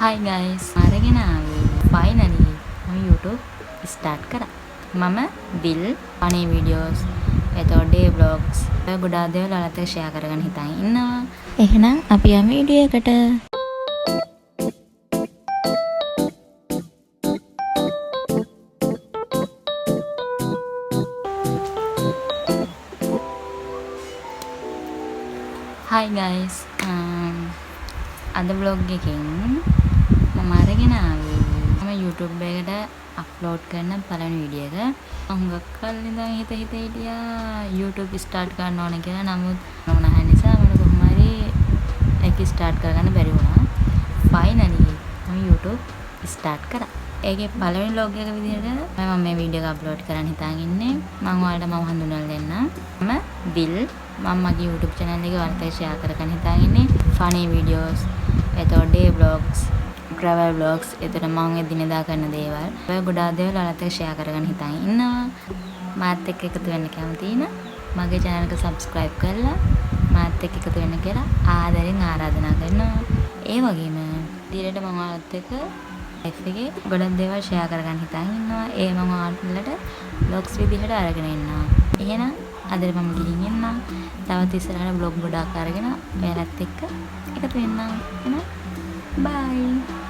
Hi guys, අරගෙන ආවේ finally මම YouTube start කරා. මම will funny videos එතකොට day vlogs ගොඩාක් දේවල් ඔයාලත් එක්ක share කරගෙන හිතන් ඉන්නවා. එහෙනම් අපි යමු වීඩියෝ එකට. Hi guys, අද vlog එකකින් මම අරගෙන ආවේ මම YouTube එකට අප්ලෝඩ් කරන පළවෙනි වීඩියෝ එක. මම හුඟක් කල් ඉඳන් හිටියා YouTube start කරන්න ඕන කියලා. නමුත් මම නැහැ නිසා මම කොහොම හරි ඒක start කරගන්න බැරි වුණා. Finally මම YouTube start කරා. ඒකේ පළවෙනි vlog එක විදිහට මම මේ වීඩියෝ එක අප්ලෝඩ් කරන්න හිතාගෙන ඉන්නේ. මම ඔයාලට මම හඳුන්වලා දෙන්නම්. මම will මම මගේ YouTube channel එකේ ඔයාලට share කරගන්න හිතාගෙන ඉන්නේ. funny videos එතකොට day vlogs travel vlogs එතන මම එදිනෙදා කරන දේවල් ඔය ගොඩාක් දේවල් ඔයාලත් එක්ක share කරගෙන හිතන් ඉන්නවා. මාත් එක්ක එකතු වෙන්න කැමති නම් මගේ channel එක subscribe කරලා මාත් එක්ක එකතු වෙන්න කියලා ආදරෙන් ආරාධනා කරනවා. ඒ වගේම දිරට මම ඔයාලත් එක්ක live එකේ ගොඩක් දේවල් share කරගෙන හිතන් ඉන්නවා. ඒ මම ඔයාලට vlogs විදිහට අරගෙන ඉන්නවා. එහෙනම් අද මම ගිහින් එන්නම්. තවත් ඉස්සරහට vlog ගොඩාක් අරගෙන ඔයාලත් එක්ක එකතු වෙන්නම්. එහෙනම් bye.